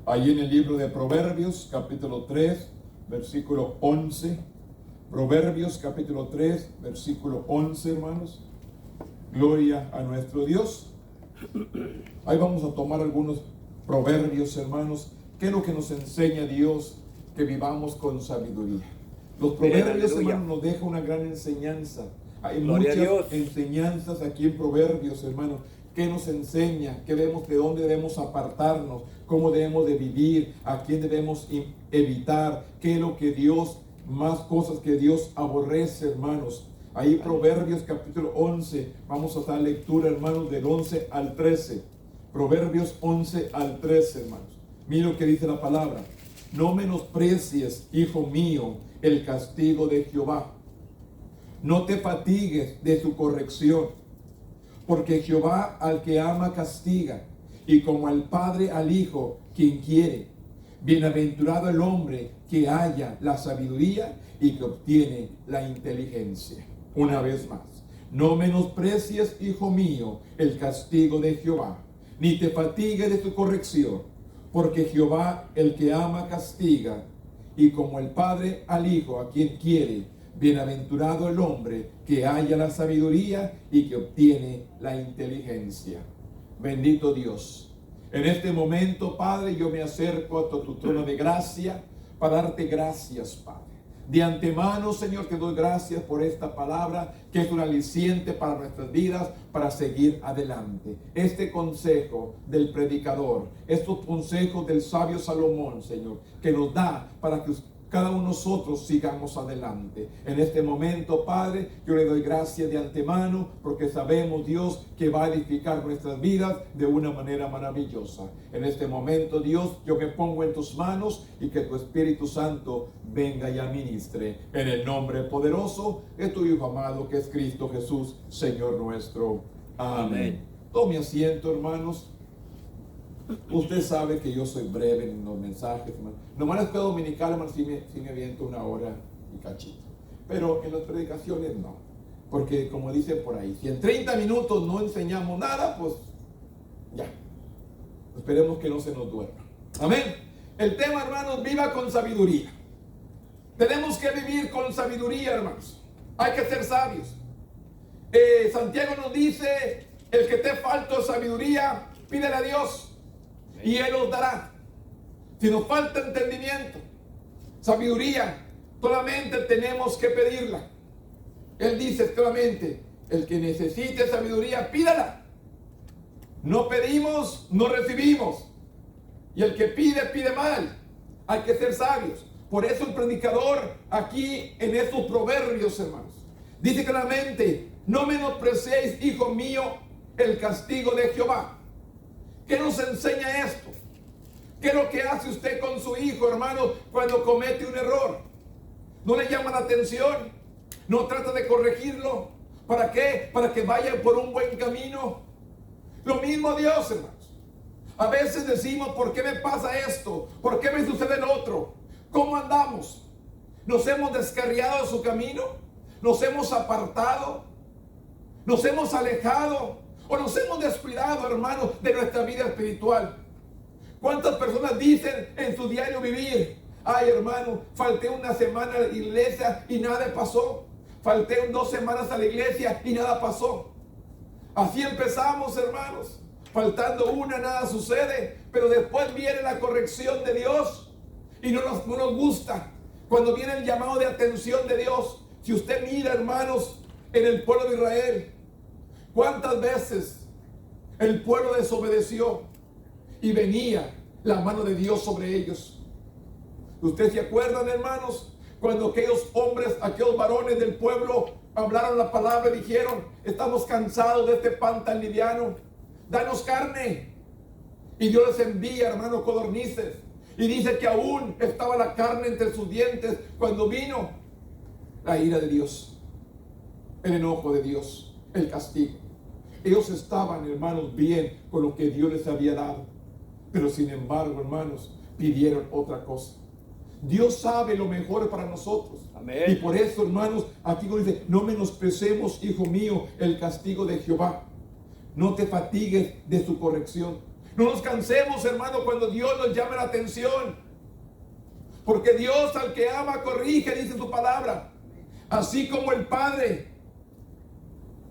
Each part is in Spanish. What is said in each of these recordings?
Ahí en el libro de Proverbios, capítulo 3, versículo 11. Proverbios, capítulo 3, versículo 11, hermanos. Gloria a nuestro Dios. Ahí vamos a tomar algunos proverbios, hermanos. ¿Qué es lo que nos enseña Dios? Que vivamos con sabiduría. Los proverbios, hermanos, nos dejan una gran enseñanza. Hay muchas enseñanzas aquí en Proverbios, hermanos. ¿Qué nos enseña? ¿Qué vemos? ¿De dónde debemos apartarnos? ¿Cómo debemos de vivir? ¿A quién debemos evitar? ¿Qué es lo que Dios, más cosas que Dios aborrece, hermanos? Ahí Proverbios capítulo 11, vamos a dar lectura, hermanos, del 11 al 13. Proverbios 11 al 13, hermanos. Mira lo que dice la palabra. No menosprecies, hijo mío, el castigo de Jehová. No te fatigues de su corrección. Porque Jehová al que ama castiga, y como al padre al hijo, quien quiere. Bienaventurado el hombre que halla la sabiduría y que obtiene la inteligencia. Una vez más, no menosprecies, hijo mío, el castigo de Jehová, ni te fatigues de su corrección, porque Jehová el que ama castiga, y como el padre al hijo, a quien quiere. Bienaventurado el hombre que halla la sabiduría y que obtiene la inteligencia. Bendito Dios. En este momento, Padre, yo me acerco a tu trono de gracia para darte gracias, Padre. De antemano, Señor, te doy gracias por esta palabra que es un aliciente para nuestras vidas, para seguir adelante. Este consejo del predicador, estos consejos del sabio Salomón, Señor, que nos da para que cada uno de nosotros sigamos adelante. En este momento, Padre, yo le doy gracias de antemano porque sabemos, Dios, que va a edificar nuestras vidas de una manera maravillosa. En este momento, Dios, yo me pongo en tus manos y que tu Espíritu Santo venga y administre. En el nombre poderoso de tu Hijo amado, que es Cristo Jesús, Señor nuestro. Amén. Tome asiento, hermanos. Usted sabe que yo soy breve en los mensajes, hermano. Nomás es que dominical, hermano, sí me aviento una hora y cachito. Pero en las predicaciones no. Porque como dice por ahí, si en 30 minutos no enseñamos nada, pues ya. Esperemos que no se nos duerma. Amén. El tema, hermanos, viva con sabiduría. Tenemos que vivir con sabiduría, hermanos. Hay que ser sabios. Santiago nos dice, el que te falta sabiduría, pídele a Dios. Y Él os dará. Si nos falta entendimiento, sabiduría, solamente tenemos que pedirla. Él dice claramente, el que necesite sabiduría, pídala. No pedimos, no recibimos. Y el que pide, pide mal. Hay que ser sabios. Por eso el predicador aquí en estos proverbios, hermanos, dice claramente, no menospreciéis, hijo mío, el castigo de Jehová. ¿Qué nos enseña esto? ¿Qué es lo que hace usted con su hijo, hermano, cuando comete un error? ¿No le llama la atención? ¿No trata de corregirlo? ¿Para qué? Para que vaya por un buen camino. Lo mismo Dios, hermanos. A veces decimos, ¿por qué me pasa esto? ¿Por qué me sucede lo otro? ¿Cómo andamos? ¿Nos hemos descarriado de su camino? ¿Nos hemos apartado? ¿Nos hemos alejado? ¿O nos hemos descuidado, hermanos, de nuestra vida espiritual? ¿Cuántas personas dicen en su diario vivir, ay, hermano, falté una semana a la iglesia y nada pasó? Falté 2 semanas a la iglesia y nada pasó. Así empezamos, hermanos. Faltando una, nada sucede. Pero después viene la corrección de Dios y no nos gusta. Cuando viene el llamado de atención de Dios. Si usted mira, hermanos, en el pueblo de Israel, ¿cuántas veces el pueblo desobedeció y venía la mano de Dios sobre ellos? ¿Ustedes se acuerdan, hermanos? Cuando aquellos hombres, aquellos varones del pueblo hablaron la palabra y dijeron, estamos cansados de este pan tan liviano, danos carne. Y Dios les envía, hermanos, codornices. Y dice que aún estaba la carne entre sus dientes cuando vino la ira de Dios, el enojo de Dios, el castigo. Ellos estaban, hermanos, bien con lo que Dios les había dado. Pero sin embargo, hermanos, pidieron otra cosa. Dios sabe lo mejor para nosotros. Amén. Y por eso, hermanos, aquí nos dice, no menospreciemos, hijo mío, el castigo de Jehová. No te fatigues de su corrección. No nos cansemos, hermano, cuando Dios nos llame la atención. Porque Dios al que ama corrige, dice su palabra. Así como el Padre.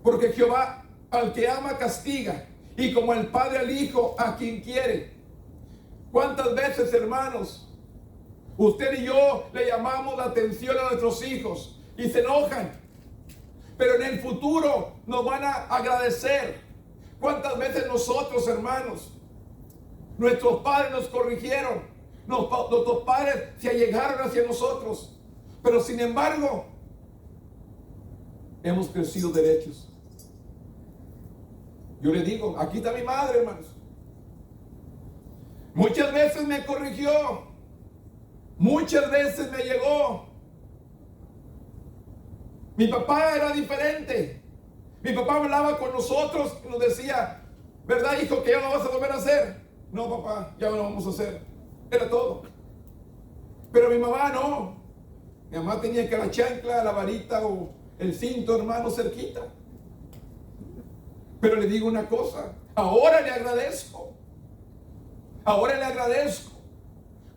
Porque Jehová al que ama castiga. Y como el Padre al Hijo a quien quiere. ¿Cuántas veces, hermanos, usted y yo le llamamos la atención a nuestros hijos y se enojan? Pero en el futuro nos van a agradecer. ¿Cuántas veces nosotros, hermanos, nuestros padres nos corrigieron? Nuestros padres se allegaron hacia nosotros. Pero sin embargo, hemos crecido derechos. Yo le digo, aquí está mi madre, hermanos. Muchas veces me corrigió. Muchas veces me llegó. Mi papá era diferente. Mi papá hablaba con nosotros y nos decía, ¿verdad, hijo, que ya no vas a volver a hacer? No, papá, ya no lo vamos a hacer. Era todo. Pero mi mamá no. Mi mamá tenía que la chancla, la varita o el cinto, hermano, cerquita. Pero le digo una cosa, ahora le agradezco. Ahora le agradezco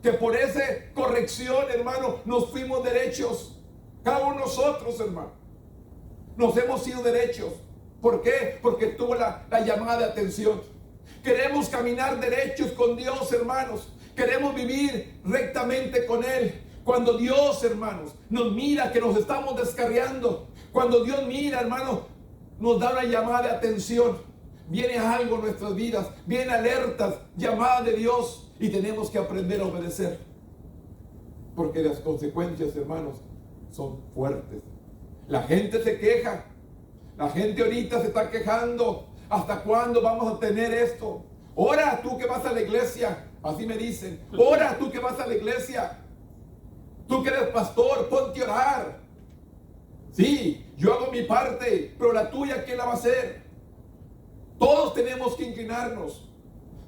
que por esa corrección, hermano, nos fuimos derechos. Cada uno de nosotros, hermano, nos hemos sido derechos. ¿Por qué? Porque tuvo la llamada de atención. Queremos caminar derechos con Dios, hermanos. Queremos vivir rectamente con Él. Cuando Dios, hermanos, nos mira que nos estamos descarriando. Cuando Dios mira, hermanos, nos da una llamada de atención. Viene algo en nuestras vidas. Viene alertas, llamada de Dios. Y tenemos que aprender a obedecer. Porque las consecuencias, hermanos, son fuertes. La gente se queja. La gente ahorita se está quejando. ¿Hasta cuándo vamos a tener esto? Ora tú que vas a la iglesia. Así me dicen. Ora tú que vas a la iglesia. Tú que eres pastor, ponte a orar. Sí, yo hago mi parte, pero la tuya, ¿quién la va a hacer? Todos tenemos que inclinarnos.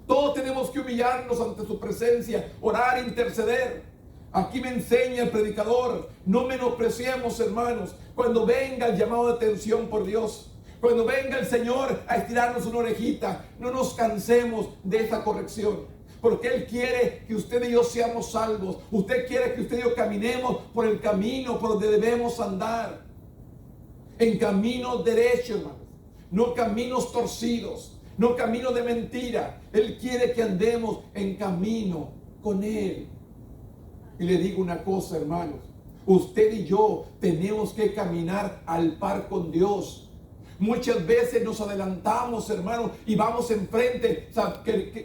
Todos tenemos que humillarnos ante su presencia, orar, interceder. Aquí me enseña el predicador, no menospreciemos, hermanos, cuando venga el llamado de atención por Dios. Cuando venga el Señor a estirarnos una orejita, no nos cansemos de esa corrección. Porque Él quiere que usted y yo seamos salvos. Usted quiere que usted y yo caminemos por el camino por donde debemos andar. En caminos derechos, hermanos. No caminos torcidos. No caminos de mentira. Él quiere que andemos en camino con Él. Y le digo una cosa, hermanos. Usted y yo tenemos que caminar al par con Dios. Muchas veces nos adelantamos, hermanos, y vamos enfrente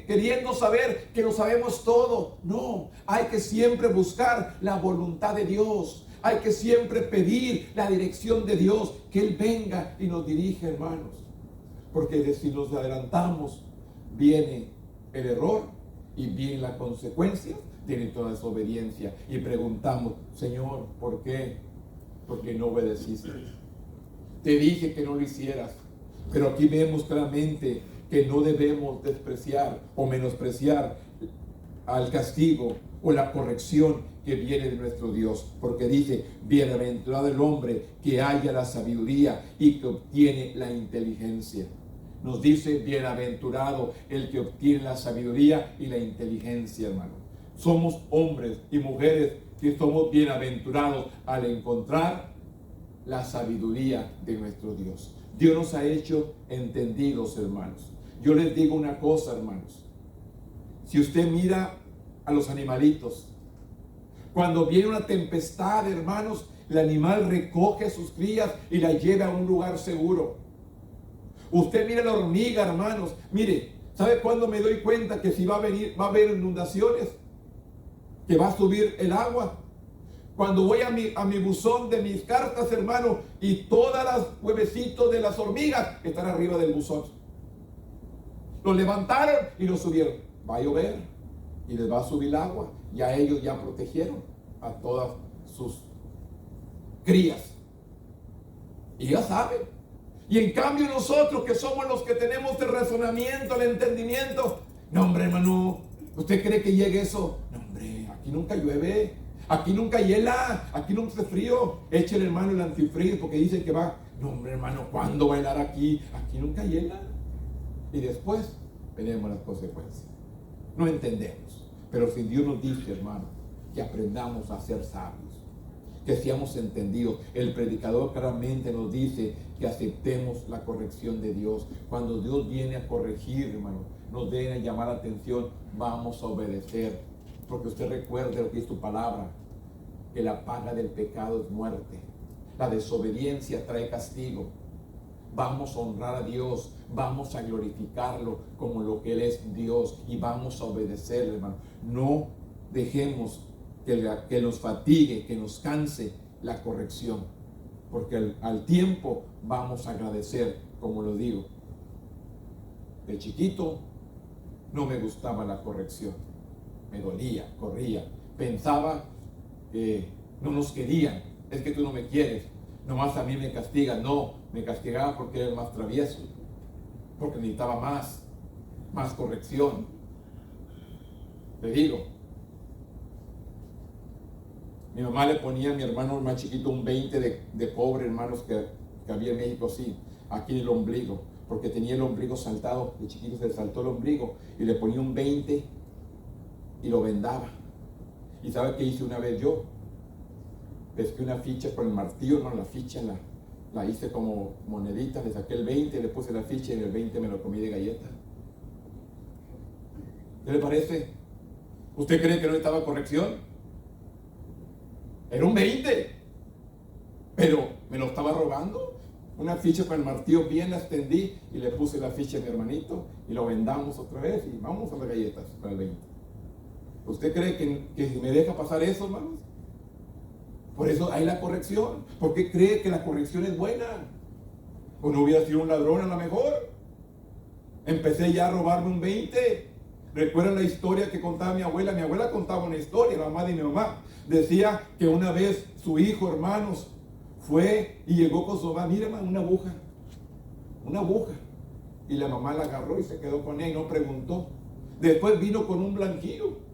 queriendo saber que lo sabemos todo. No, hay que siempre buscar la voluntad de Dios. Hay que siempre pedir la dirección de Dios, que Él venga y nos dirija, hermanos. Porque si nos adelantamos, viene el error y viene la consecuencia, viene toda desobediencia. Y preguntamos, Señor, ¿por qué? Porque no obedeciste. Te dije que no lo hicieras. Pero aquí vemos claramente que no debemos despreciar o menospreciar al castigo o la corrección que viene de nuestro Dios. Porque dice, bienaventurado el hombre que haya la sabiduría y que obtiene la inteligencia. Nos dice, bienaventurado el que obtiene la sabiduría y la inteligencia, hermano. Somos hombres y mujeres que somos bienaventurados al encontrar la sabiduría de nuestro Dios. Dios nos ha hecho entendidos, hermanos. Yo les digo una cosa, hermanos. Si usted mira a los animalitos, cuando viene una tempestad, hermanos, el animal recoge a sus crías y la lleva a un lugar seguro. Usted mira la hormiga, hermanos. Mire, ¿sabe cuándo me doy cuenta que si va a haber inundaciones? Que va a subir el agua. Cuando voy a mi buzón de mis cartas, hermano, y todas las huevecitos de las hormigas están arriba del buzón. Los levantaron y los subieron. Va a llover y les va a subir el agua. Ya ellos ya protegieron a todas sus crías. Y ya saben. Y en cambio nosotros que somos los que tenemos el razonamiento, el entendimiento. No, hombre, hermano, ¿usted cree que llegue eso? No, hombre, aquí nunca llueve. Aquí nunca hiela, aquí nunca hace frío. Échale, hermano, el antifrío porque dicen que va. No, hombre, hermano, ¿cuándo va a helar aquí? Aquí nunca hiela. Y después veremos las consecuencias. No entendemos. Pero si Dios nos dice, hermano, que aprendamos a ser sabios, que seamos entendidos. El predicador claramente nos dice que aceptemos la corrección de Dios. Cuando Dios viene a corregir, hermano, nos debe llamar la atención, vamos a obedecer. Porque usted recuerde lo que es tu palabra, que la paga del pecado es muerte. La desobediencia trae castigo. Vamos a honrar a Dios, vamos a glorificarlo como lo que Él es Dios y vamos a obedecerle, hermano. No dejemos que nos fatigue, que nos canse la corrección, porque al tiempo vamos a agradecer, como lo digo. De chiquito no me gustaba la corrección, me dolía, corría, pensaba que no nos querían, es que tú no me quieres, nomás a mí me castigan. No, me castigaba porque era el más travieso, porque necesitaba más corrección. Te digo, mi mamá le ponía a mi hermano más chiquito un 20 de cobre, hermanos, que había en México, así, aquí en el ombligo, porque tenía el ombligo saltado, de chiquito se le saltó el ombligo, y le ponía un 20 y lo vendaba. ¿Y sabe qué hice una vez yo? Pesqué una ficha con el martillo, no, la ficha la hice como monedita, le saqué el 20, le puse la ficha y en el 20 me lo comí de galleta. ¿Qué le parece? ¿Usted cree que no estaba corrección? Era un 20, pero me lo estaba robando. Una ficha con el martillo bien la extendí y le puse la ficha a mi hermanito y lo vendamos otra vez y vamos a las galletas con el 20. ¿Usted cree que me deja pasar eso, hermanos? Por eso hay la corrección. ¿Por qué cree que la corrección es buena? ¿O no hubiera sido un ladrón a lo mejor? Empecé ya a robarme un 20. ¿Recuerdan la historia que contaba mi abuela? Mi abuela contaba una historia, la mamá de mi mamá. Decía que una vez su hijo, hermanos, fue y llegó con su mamá. Mira, hermano, una aguja. Y la mamá la agarró y se quedó con ella y no preguntó. Después vino con un blanquillo.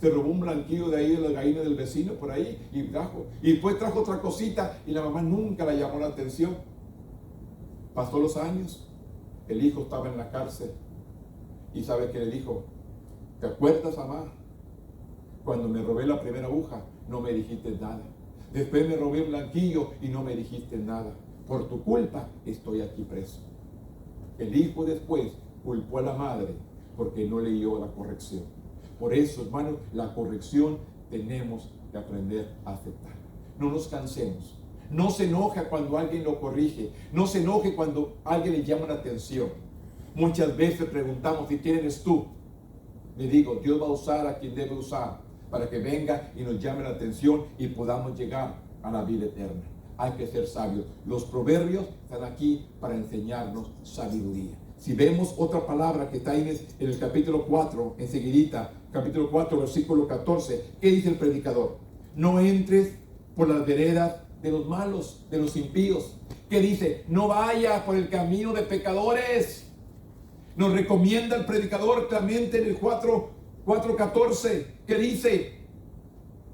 Se robó un blanquillo de ahí, de la gallina del vecino, por ahí, y trajo. Y después trajo otra cosita y la mamá nunca la llamó la atención. Pasó los años, el hijo estaba en la cárcel. ¿Y sabe qué le dijo? ¿Te acuerdas, mamá? Cuando me robé la primera aguja, no me dijiste nada. Después me robé un blanquillo y no me dijiste nada. Por tu culpa estoy aquí preso. El hijo después culpó a la madre porque no leyó la corrección. Por eso, hermanos, la corrección tenemos que aprender a aceptar. No nos cansemos. No se enoja cuando alguien lo corrige. No se enoje cuando alguien le llama la atención. Muchas veces preguntamos, ¿y quién eres tú? Le digo, Dios va a usar a quien debe usar para que venga y nos llame la atención y podamos llegar a la vida eterna. Hay que ser sabios. Los proverbios están aquí para enseñarnos sabiduría. Si vemos otra palabra que está en el capítulo 4, enseguidita, capítulo 4, versículo 14, ¿qué dice el predicador? No entres por las veredas de los malos, de los impíos. ¿Qué dice? No vayas por el camino de pecadores. Nos recomienda el predicador claramente en el 4:14, que dice,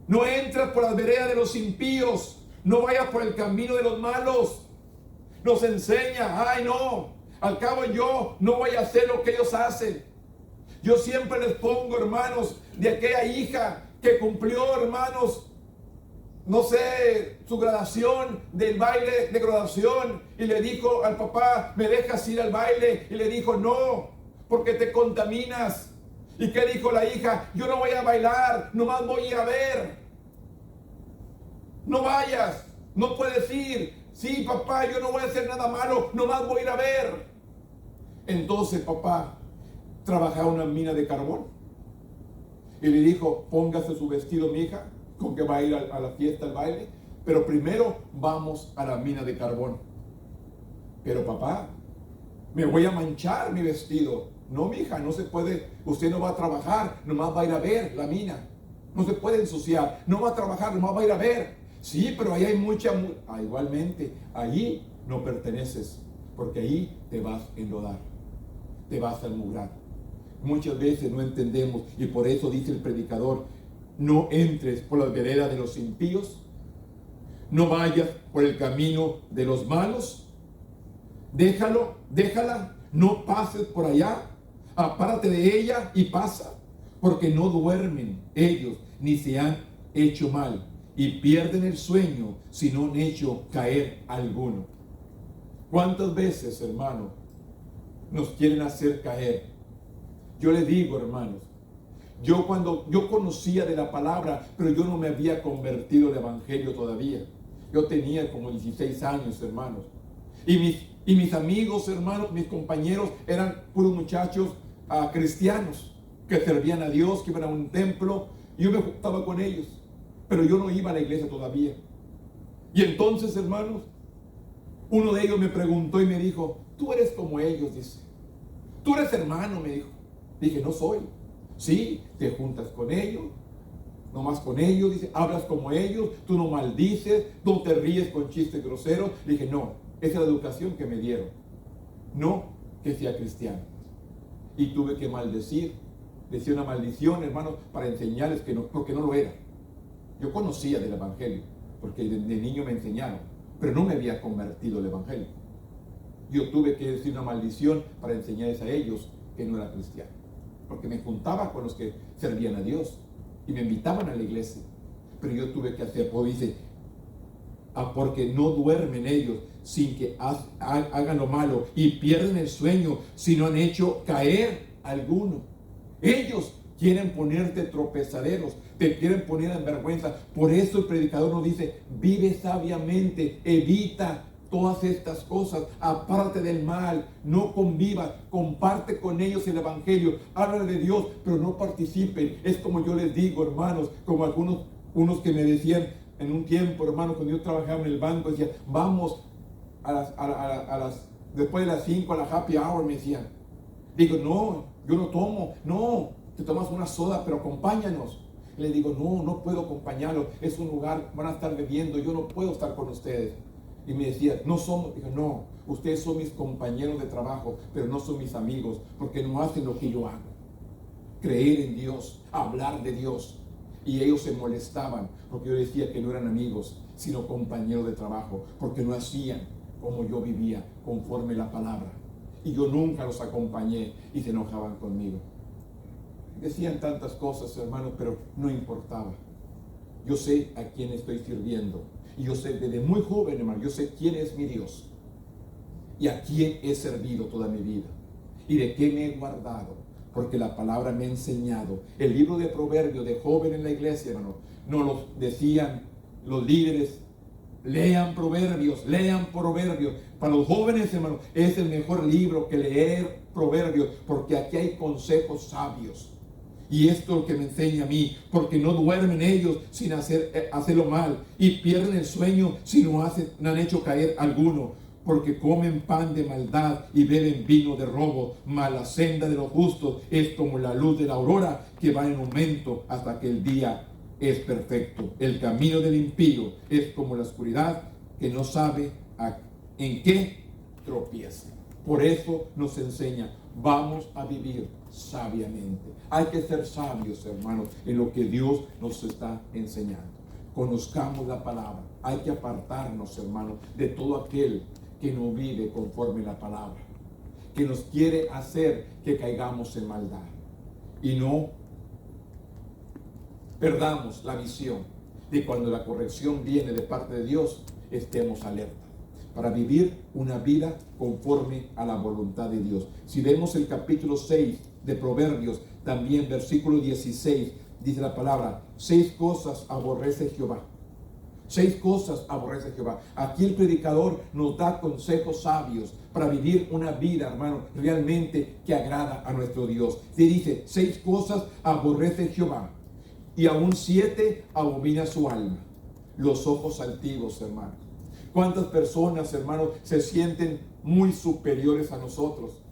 no entres por las veredas de los impíos, no vayas por el camino de los malos. Nos enseña, ay no, al cabo yo no voy a hacer lo que ellos hacen. Yo siempre les pongo, hermanos, de aquella hija que cumplió, hermanos, no sé, su graduación, del baile de graduación, y le dijo al papá, ¿me dejas ir al baile? Y le dijo, no, porque te contaminas. ¿Y qué dijo la hija? Yo no voy a bailar, nomás voy a ir a ver. No vayas, no puedes ir. Sí, papá, yo no voy a hacer nada malo, nomás voy a ir a ver. Entonces, papá trabajaba en una mina de carbón. Y le dijo, póngase su vestido, mi hija, con que va a ir a la fiesta, al baile, pero primero vamos a la mina de carbón. Pero papá, me voy a manchar mi vestido. No, mi hija, no se puede, usted no va a trabajar, nomás va a ir a ver la mina. No se puede ensuciar, no va a trabajar, nomás va a ir a ver. Sí, pero ahí hay igualmente, allí no perteneces, porque ahí te vas a enlodar, te vas a enmugrar. Muchas veces no entendemos y por eso dice el predicador, no entres por las veredas de los impíos, no vayas por el camino de los malos, déjala, no pases por allá, apártate de ella y pasa, porque no duermen ellos, ni se han hecho mal, y pierden el sueño si no han hecho caer alguno. ¿Cuántas veces, hermanos, nos quieren hacer caer? Yo les digo, hermanos, cuando yo conocía de la palabra, pero yo no me había convertido al evangelio todavía. Yo tenía como 16 años, hermanos. Y mis amigos, hermanos, mis compañeros eran puros muchachos cristianos que servían a Dios, que iban a un templo. Y yo me juntaba con ellos, pero yo no iba a la iglesia todavía. Y entonces, hermanos, uno de ellos me preguntó y me dijo, tú eres como ellos, dice. Tú eres hermano, me dijo. Dije, no soy. Sí, te juntas con ellos, nomás con ellos, dice, hablas como ellos, tú no maldices, no te ríes con chistes groseros. Dije, no, esa es la educación que me dieron, no que sea cristiano. Y tuve que maldecir, decía una maldición, hermanos, para enseñarles que no, porque no lo era. Yo conocía del evangelio, porque de niño me enseñaron, pero no me había convertido al evangelio. Yo tuve que decir una maldición para enseñarles a ellos que no era cristiano, porque me juntaba con los que servían a Dios y me invitaban a la iglesia, pero yo tuve que hacer, pues dice, porque no duermen ellos sin que hagan lo malo, y pierden el sueño si no han hecho caer alguno. Ellos quieren ponerte tropezaderos, te quieren poner en vergüenza. Por eso el predicador nos dice, vive sabiamente, evita todas estas cosas, apártate del mal, no convivas, comparte con ellos el evangelio, habla de Dios, pero no participen. Es como yo les digo, hermanos, como unos que me decían en un tiempo, hermanos, cuando yo trabajaba en el banco, decía, vamos después de las 5 a la happy hour, me decían. Digo, no, yo no tomo. No, te tomas una soda, pero acompáñanos. Y le digo, no puedo acompañarlos, es un lugar, van a estar bebiendo, yo no puedo estar con ustedes. Y me decía, no somos, digo, no, ustedes son mis compañeros de trabajo, pero no son mis amigos, porque no hacen lo que yo hago. Creer en Dios, hablar de Dios. Y ellos se molestaban, porque yo decía que no eran amigos, sino compañeros de trabajo, porque no hacían como yo vivía, conforme la palabra. Y yo nunca los acompañé y se enojaban conmigo. Decían tantas cosas, hermanos, pero no importaba. Yo sé a quién estoy sirviendo. Y yo sé desde muy joven, hermano, yo sé quién es mi Dios. Y a quién he servido toda mi vida. Y de qué me he guardado. Porque la palabra me ha enseñado. El libro de Proverbios de joven en la iglesia, hermano, nos lo decían los líderes. Lean Proverbios. Para los jóvenes, hermano, es el mejor libro que leer Proverbios. Porque aquí hay consejos sabios. Y esto es lo que me enseña a mí, porque no duermen ellos sin hacerlo mal, y pierden el sueño si no han hecho caer alguno, porque comen pan de maldad y beben vino de robo. Mas la senda de los justos es como la luz de la aurora, que va en aumento hasta que el día es perfecto. El camino del impío es como la oscuridad, que no sabe en qué tropieza. Por eso nos enseña, vamos a vivir sabiamente. Hay que ser sabios, hermanos, en lo que Dios nos está enseñando. Conozcamos la palabra. Hay que apartarnos, hermanos, de todo aquel que no vive conforme la palabra, que nos quiere hacer que caigamos en maldad. Y no perdamos la visión de cuando la corrección viene de parte de Dios, estemos alerta para vivir una vida conforme a la voluntad de Dios. Si vemos el capítulo 6 de Proverbios, también versículo 16, dice la palabra, 6 cosas aborrece Jehová. 6 cosas aborrece Jehová. Aquí el predicador nos da consejos sabios para vivir una vida, hermano, realmente que agrada a nuestro Dios. Se dice, 6 cosas aborrece Jehová, y aún 7 abomina su alma. Los ojos altivos, hermano. ¿Cuántas personas, hermanos, se sienten muy superiores a nosotros?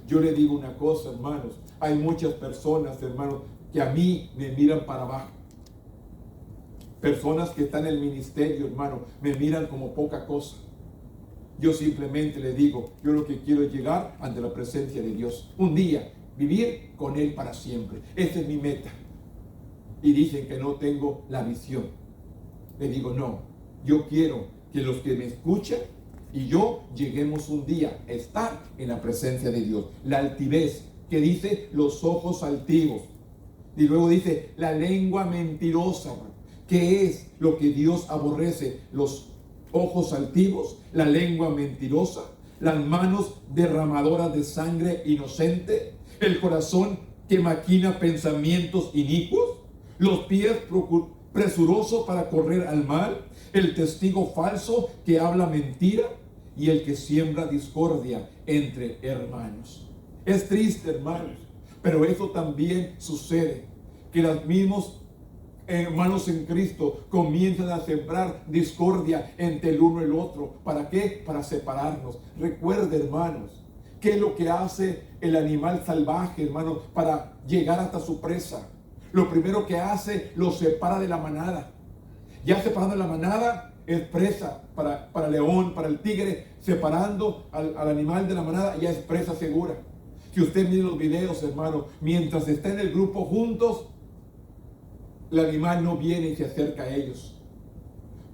Yo le digo una cosa, hermanos. Hay muchas personas, hermanos, que a mí me miran para abajo. Personas que están en el ministerio, hermano, me miran como poca cosa. Yo simplemente le digo, yo lo que quiero es llegar ante la presencia de Dios. Un día, vivir con Él para siempre. Esa es mi meta. Y dicen que no tengo la visión. Le digo, no, yo quiero que los que me escuchan y yo lleguemos un día a estar en la presencia de Dios. La altivez que dice los ojos altivos. Y luego dice la lengua mentirosa. ¿Qué es lo que Dios aborrece? Los ojos altivos, la lengua mentirosa, las manos derramadoras de sangre inocente, el corazón que maquina pensamientos inicuos, los pies presurosos para correr al mal, el testigo falso que habla mentira y el que siembra discordia entre hermanos. Es triste, hermanos, pero eso también sucede, que los mismos hermanos en Cristo comienzan a sembrar discordia entre el uno y el otro. ¿Para qué? Para separarnos. Recuerde, hermanos, ¿qué es lo que hace el animal salvaje, hermanos, para llegar hasta su presa? Lo primero que hace, lo separa de la manada. Ya separando la manada, es presa para el león, para el tigre. Separando al animal de la manada, ya es presa segura. Que usted mire los videos, hermanos, mientras está en el grupo juntos, el animal no viene y se acerca a ellos.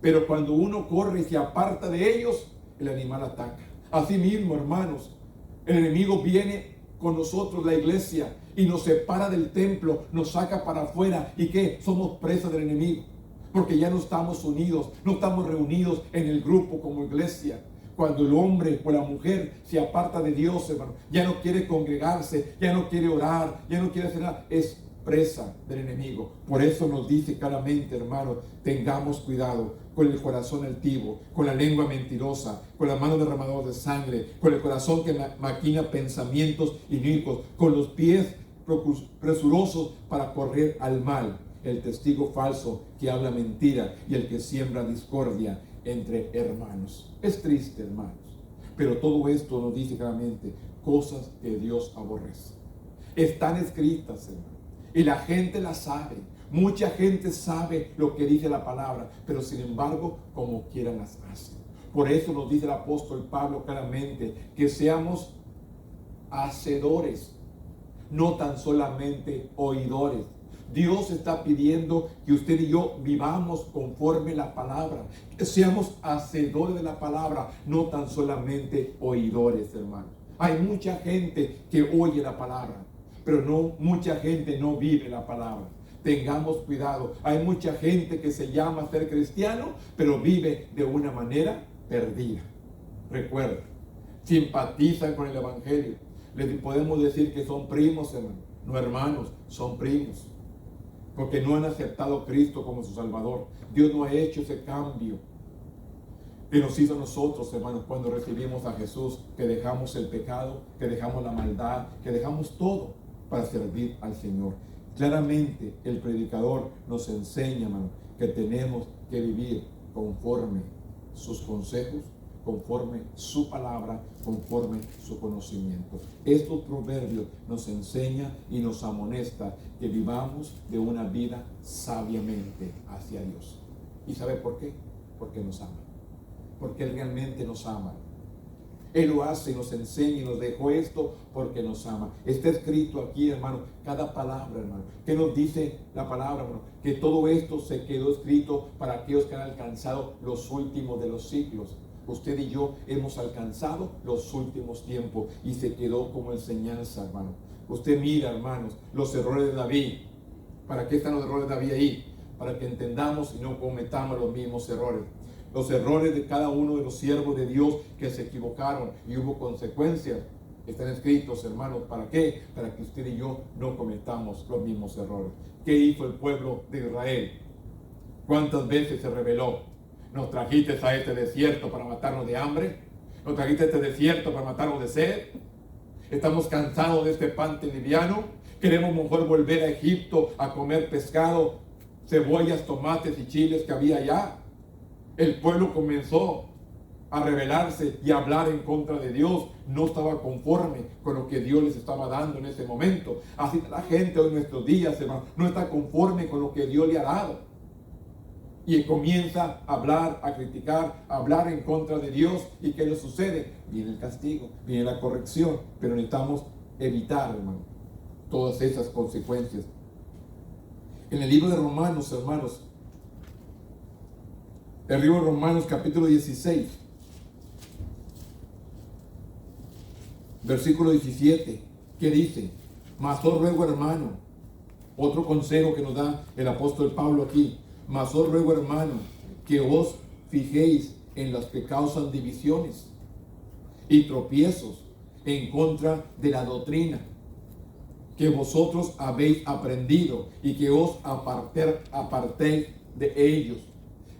Pero cuando uno corre y se aparta de ellos, el animal ataca. Así mismo, hermanos, el enemigo viene con nosotros, la iglesia, y nos separa del templo, nos saca para afuera. ¿Y qué? Somos presas del enemigo. Porque ya no estamos unidos, no estamos reunidos en el grupo como iglesia. Cuando el hombre o la mujer se aparta de Dios, hermano, ya no quiere congregarse, ya no quiere orar, ya no quiere hacer nada, es presa del enemigo. Por eso nos dice claramente, hermano, tengamos cuidado con el corazón altivo, con la lengua mentirosa, con las manos derramadoras de sangre, con el corazón que maquina pensamientos inicuos, con los pies presurosos para correr al mal, el testigo falso que habla mentira y el que siembra discordia entre hermanos. Es triste, hermanos, pero todo esto nos dice claramente cosas que Dios aborrece. Están escritas, hermanos, y la gente las sabe. Mucha gente sabe lo que dice la palabra, pero sin embargo, como quieran las hacen. Por eso nos dice el apóstol Pablo claramente que seamos hacedores, no tan solamente oidores. Dios está pidiendo que usted y yo vivamos conforme la palabra, que seamos hacedores de la palabra, no tan solamente oidores, hermanos. Hay mucha gente que oye la palabra, pero no mucha gente no vive la palabra. Tengamos cuidado. Hay mucha gente que se llama ser cristiano, pero vive de una manera perdida. Recuerda, simpatizan con el evangelio. Les podemos decir que son primos, hermanos. No hermanos, son primos. Porque no han aceptado a Cristo como su Salvador. Dios no ha hecho ese cambio que nos hizo a nosotros, hermanos, cuando recibimos a Jesús, que dejamos el pecado, que dejamos la maldad, que dejamos todo para servir al Señor. Claramente el predicador nos enseña, hermano, que tenemos que vivir conforme sus consejos, conforme su palabra, conforme su conocimiento. Estos proverbios nos enseñan y nos amonesta que vivamos de una vida sabiamente hacia Dios. ¿Y sabe por qué? Porque nos ama. Porque Él realmente nos ama. Él lo hace y nos enseña y nos dejó esto porque nos ama. Está escrito aquí, hermano, cada palabra, hermano. ¿Qué nos dice la palabra, hermano? Que todo esto se quedó escrito para aquellos que han alcanzado los últimos de los siglos. Usted y yo hemos alcanzado los últimos tiempos y se quedó como enseñanza, hermano. Usted mira, hermanos, los errores de David. ¿Para qué están los errores de David ahí? Para que entendamos y no cometamos los mismos errores. Los errores de cada uno de los siervos de Dios que se equivocaron y hubo consecuencias. Están escritos, hermanos, ¿para qué? Para que usted y yo no cometamos los mismos errores. ¿Qué hizo el pueblo de Israel? ¿Cuántas veces se rebeló? ¿Nos trajiste a este desierto para matarnos de hambre? ¿Nos trajiste a este desierto para matarnos de sed? ¿Estamos cansados de este pan tan liviano? ¿Queremos mejor volver a Egipto a comer pescado, cebollas, tomates y chiles que había allá? El pueblo comenzó a rebelarse y a hablar en contra de Dios. No estaba conforme con lo que Dios les estaba dando en ese momento. Así la gente hoy en nuestros días, hermano, no está conforme con lo que Dios le ha dado. Y comienza a hablar, a criticar, a hablar en contra de Dios. ¿Y qué le sucede? Viene el castigo, viene la corrección. Pero necesitamos evitar, hermano, todas esas consecuencias. En el libro de Romanos, hermanos, el libro de Romanos capítulo 16, versículo 17, ¿qué dice? Mas os ruego, hermano, otro consejo que nos da el apóstol Pablo aquí. Mas os ruego, hermano, que os fijéis en los que causan divisiones y tropiezos en contra de la doctrina que vosotros habéis aprendido y que os apartéis de ellos.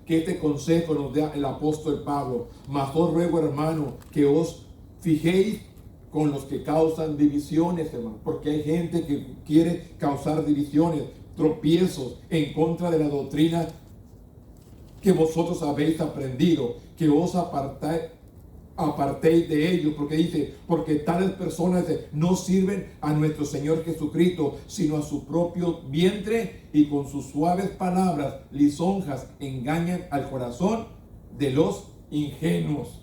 Que este consejo nos da el apóstol Pablo. Mas os ruego, hermano, que os fijéis con los que causan divisiones, hermano, porque hay gente que quiere causar divisiones, tropiezos en contra de la doctrina que vosotros habéis aprendido, que os apartéis de ellos, porque dice, porque tales personas no sirven a nuestro Señor Jesucristo, sino a su propio vientre, y con sus suaves palabras lisonjas engañan al corazón de los ingenuos.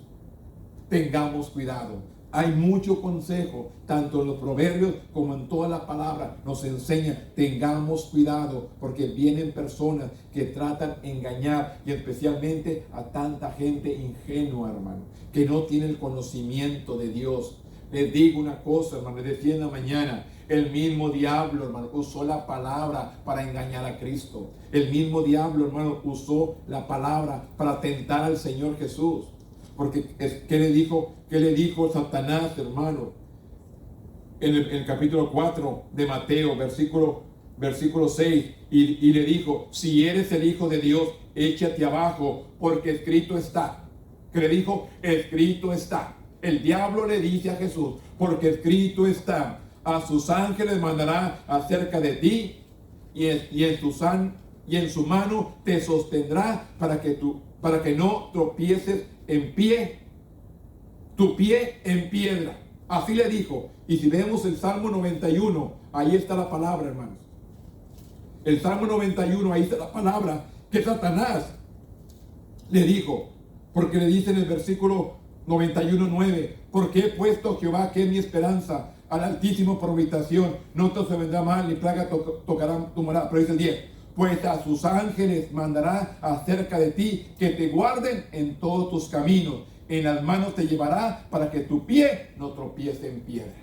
Tengamos cuidado. Hay mucho consejo, tanto en los proverbios como en toda la palabra nos enseña, tengamos cuidado, porque vienen personas que tratan de engañar, y especialmente a tanta gente ingenua, hermano, que no tiene el conocimiento de Dios. Les digo una cosa, hermano, les decía en la mañana, el mismo diablo, hermano, usó la palabra para engañar a Cristo. El mismo diablo, hermano, usó la palabra para tentar al Señor Jesús. Porque, ¿qué le dijo Satanás, hermano? En el capítulo 4 de Mateo, versículo 6, y le dijo, si eres el Hijo de Dios, échate abajo, porque escrito está. ¿Qué le dijo? Escrito está. El diablo le dice a Jesús, porque escrito está, a sus ángeles mandará acerca de ti, y en su mano te sostendrá para que no tropieces en pie, tu pie en piedra. Así le dijo. Y si vemos el Salmo 91, ahí está la palabra, hermanos. El Salmo 91, ahí está la palabra que Satanás le dijo. Porque le dice en el versículo 91:9, porque he puesto a Jehová, que es mi esperanza, al Altísimo por habitación, no te vendrá mal, ni plaga tocará tu morada. Pero dice el 10, pues a sus ángeles mandará acerca de ti, que te guarden en todos tus caminos. En las manos te llevará para que tu pie no tropiece en piedra.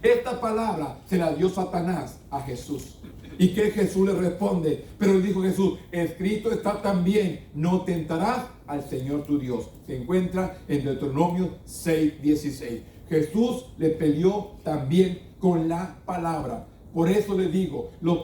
Esta palabra se la dio Satanás a Jesús. ¿Y qué Jesús le responde? Pero le dijo Jesús, escrito está también, no tentarás al Señor tu Dios. Se encuentra en Deuteronomio 6:16. Jesús le peleó también con la palabra. Por eso les digo, los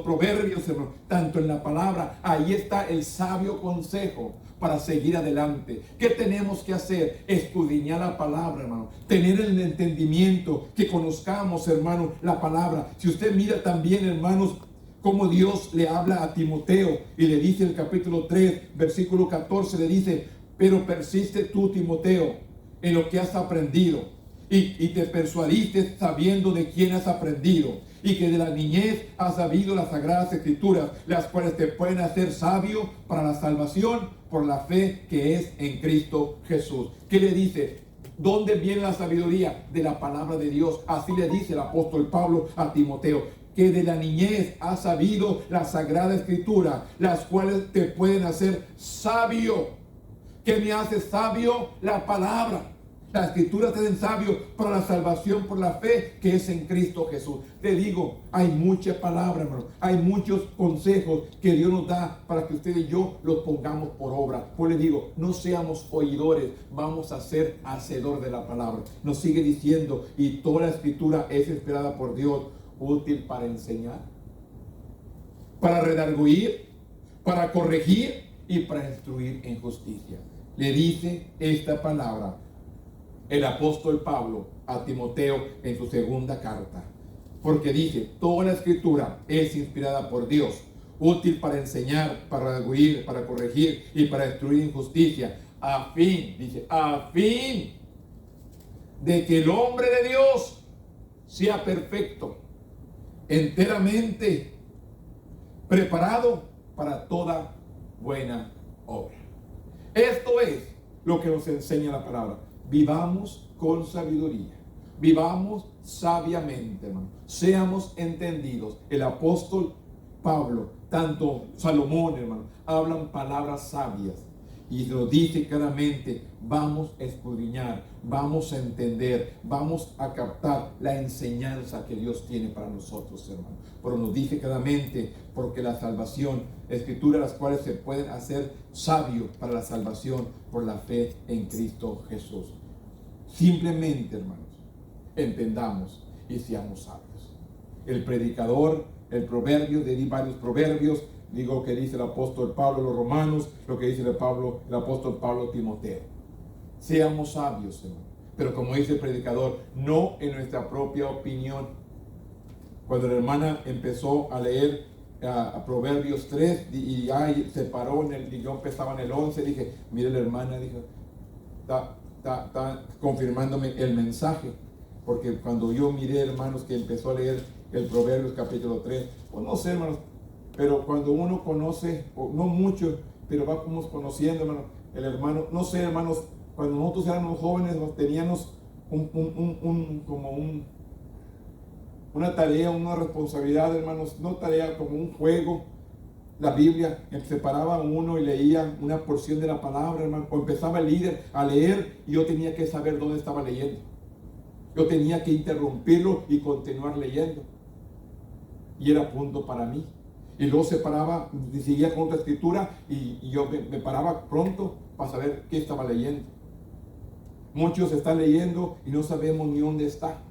proverbios, hermano, tanto en la palabra, ahí está el sabio consejo para seguir adelante. ¿Qué tenemos que hacer? Escudriñar la palabra, hermano. Tener el entendimiento, que conozcamos, hermano, la palabra. Si usted mira también, hermanos, cómo Dios le habla a Timoteo y le dice en el capítulo 3, versículo 14, le dice, pero persiste tú, Timoteo, en lo que has aprendido. Y te persuadiste sabiendo de quién has aprendido, y que de la niñez has sabido las sagradas escrituras, las cuales te pueden hacer sabio para la salvación por la fe que es en Cristo Jesús. ¿Qué le dice? ¿Dónde viene la sabiduría? De la palabra de Dios. Así le dice el apóstol Pablo a Timoteo, que de la niñez has sabido la sagrada escritura, las cuales te pueden hacer sabio. ¿Qué me hace sabio? La palabra. La escritura te den sabio para la salvación por la fe que es en Cristo Jesús. Te digo, hay mucha palabra, hermano. Hay muchos consejos que Dios nos da para que usted y yo los pongamos por obra. Pues le digo, no seamos oidores, vamos a ser hacedor de la palabra. Nos sigue diciendo, y toda la escritura es inspirada por Dios, útil para enseñar, para redarguir, para corregir y para instruir en justicia. Le dice esta palabra el apóstol Pablo a Timoteo en su segunda carta, porque dice, toda la escritura es inspirada por Dios, útil para enseñar, para redarguir, para corregir y para instruir en justicia, a fin de que el hombre de Dios sea perfecto, enteramente preparado para toda buena obra. Esto es lo que nos enseña la palabra. Vivamos con sabiduría, vivamos sabiamente, hermano. Seamos entendidos. El apóstol Pablo, tanto Salomón, hermano, hablan palabras sabias. Y lo dice claramente, vamos a escudriñar, vamos a entender, vamos a captar la enseñanza que Dios tiene para nosotros, hermano. Pero nos dice claramente, porque la salvación, escrituras las cuales se pueden hacer sabios para la salvación por la fe en Cristo Jesús. Simplemente, hermanos, entendamos y seamos sabios. El predicador, el proverbio, de varios proverbios, digo que dice el apóstol Pablo a los romanos, lo que dice el apóstol Pablo a Timoteo. Seamos sabios, hermano. Pero como dice el predicador, no en nuestra propia opinión. Cuando la hermana empezó a leer a Proverbios 3 y se paró y yo empezaba en el 11, dije, mire la hermana, dijo, está confirmándome el mensaje. Porque cuando yo miré, hermanos, que empezó a leer el Proverbios capítulo 3, pues no sé, hermanos, pero cuando uno conoce, o no mucho, pero vamos conociendo, hermano, el hermano, no sé, hermanos, cuando nosotros éramos jóvenes, teníamos una tarea, una responsabilidad, hermanos, no tarea, como un juego. La Biblia, se paraba uno y leía una porción de la palabra, hermano, o empezaba el líder a leer y yo tenía que saber dónde estaba leyendo. Yo tenía que interrumpirlo y continuar leyendo. Y era punto para mí. Y luego se paraba, seguía con otra escritura y yo me paraba pronto para saber qué estaba leyendo. Muchos están leyendo y no sabemos ni dónde está,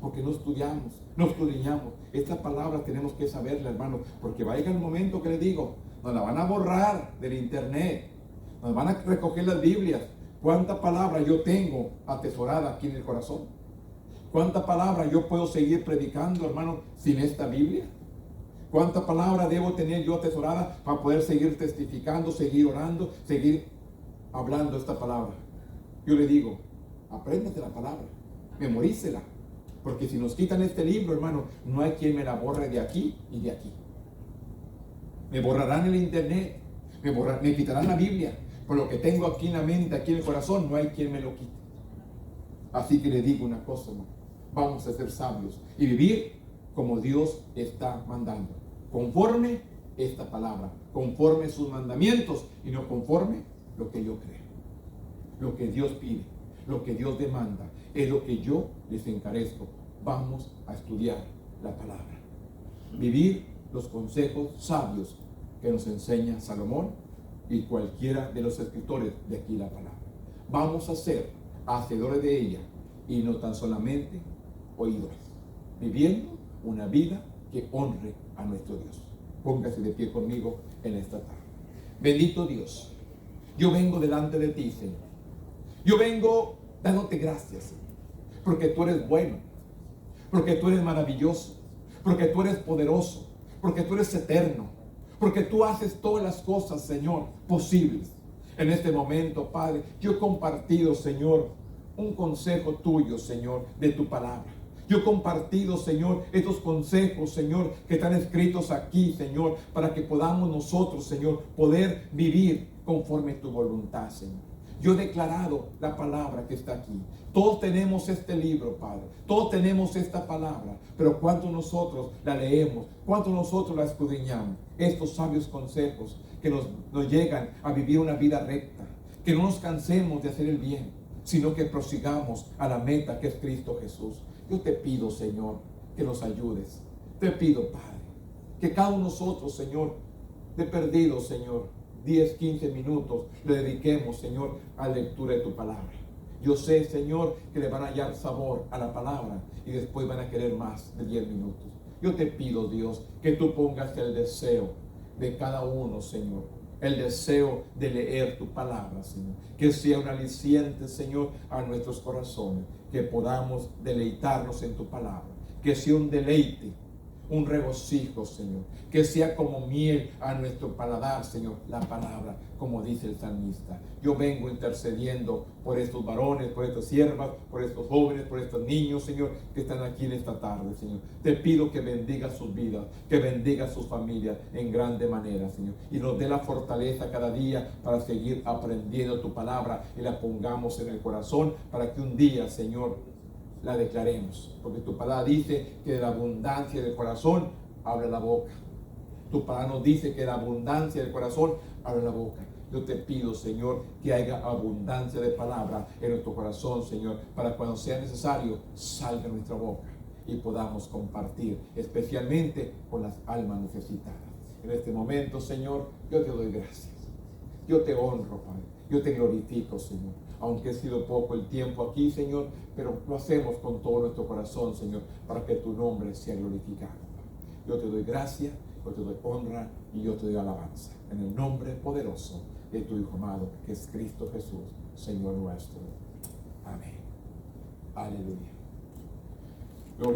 porque no estudiamos, no escudriñamos. Esta palabra tenemos que saberla, hermano, porque va a llegar el momento que les digo, nos la van a borrar del internet, nos van a recoger las Biblias. ¿Cuánta palabra yo tengo atesorada aquí en el corazón? ¿Cuánta palabra yo puedo seguir predicando, hermano, sin esta Biblia? ¿Cuánta palabra debo tener yo atesorada para poder seguir testificando, seguir orando, seguir hablando esta palabra? Yo le digo, apréndete la palabra, memorícela, porque si nos quitan este libro, hermano, no hay quien me la borre de aquí y de aquí. Me borrarán el internet, me quitarán la Biblia, por lo que tengo aquí en la mente, aquí en el corazón, no hay quien me lo quite. Así que le digo una cosa, hermano, vamos a ser sabios y vivir como Dios está mandando, conforme esta palabra, conforme sus mandamientos y no conforme lo que yo creo. Lo que Dios pide, lo que Dios demanda, es lo que yo les encarezco. Vamos a estudiar la palabra, vivir los consejos sabios que nos enseña Salomón y cualquiera de los escritores de aquí la palabra. Vamos a ser hacedores de ella y no tan solamente oidores, viviendo una vida que honre a nuestro Dios. Póngase de pie conmigo en esta tarde. Bendito Dios, yo vengo delante de ti, Señor. Yo vengo dándote gracias, Señor, porque tú eres bueno, porque tú eres maravilloso, porque tú eres poderoso, porque tú eres eterno, porque tú haces todas las cosas, Señor, posibles. En este momento, Padre, yo he compartido, Señor, un consejo tuyo, Señor, de tu palabra. Yo he compartido, Señor, estos consejos, Señor, que están escritos aquí, Señor, para que podamos nosotros, Señor, poder vivir conforme tu voluntad, Señor. Yo he declarado la palabra que está aquí. Todos tenemos este libro, Padre. Todos tenemos esta palabra. Pero ¿cuánto nosotros la leemos? ¿Cuánto nosotros la escudriñamos? Estos sabios consejos que nos llegan a vivir una vida recta. Que no nos cansemos de hacer el bien, sino que prosigamos a la meta que es Cristo Jesús. Yo te pido, Señor, que nos ayudes. Te pido, Padre, que cada uno de nosotros, Señor, de perdido, Señor, 10, 15 minutos le dediquemos, Señor, a la lectura de tu palabra. Yo sé, Señor, que le van a hallar sabor a la palabra y después van a querer más de 10 minutos. Yo te pido, Dios, que tú pongas el deseo de cada uno, Señor, el deseo de leer tu palabra, Señor, que sea un aliciente, Señor, a nuestros corazones, que podamos deleitarnos en tu palabra, que sea un deleite, un regocijo, Señor, que sea como miel a nuestro paladar, Señor, la palabra, como dice el salmista. Yo vengo intercediendo por estos varones, por estas siervas, por estos jóvenes, por estos niños, Señor, que están aquí en esta tarde, Señor. Te pido que bendiga sus vidas, que bendiga sus familias en grande manera, Señor, y nos dé la fortaleza cada día para seguir aprendiendo tu palabra y la pongamos en el corazón para que un día, Señor, la declaremos, porque tu palabra dice que de la abundancia del corazón habla la boca. Tu palabra nos dice que la abundancia del corazón abre la boca. Yo te pido, Señor, que haya abundancia de palabra en nuestro corazón, Señor, para cuando sea necesario salga de nuestra boca y podamos compartir, especialmente con las almas necesitadas. En este momento, Señor, yo te doy gracias. Yo te honro, Padre. Yo te glorifico, Señor. Aunque ha sido poco el tiempo aquí, Señor, pero lo hacemos con todo nuestro corazón, Señor, para que tu nombre sea glorificado. Yo te doy gracias, yo te doy honra y yo te doy alabanza. En el nombre poderoso de tu Hijo amado, que es Cristo Jesús, Señor nuestro. Amén. Aleluya.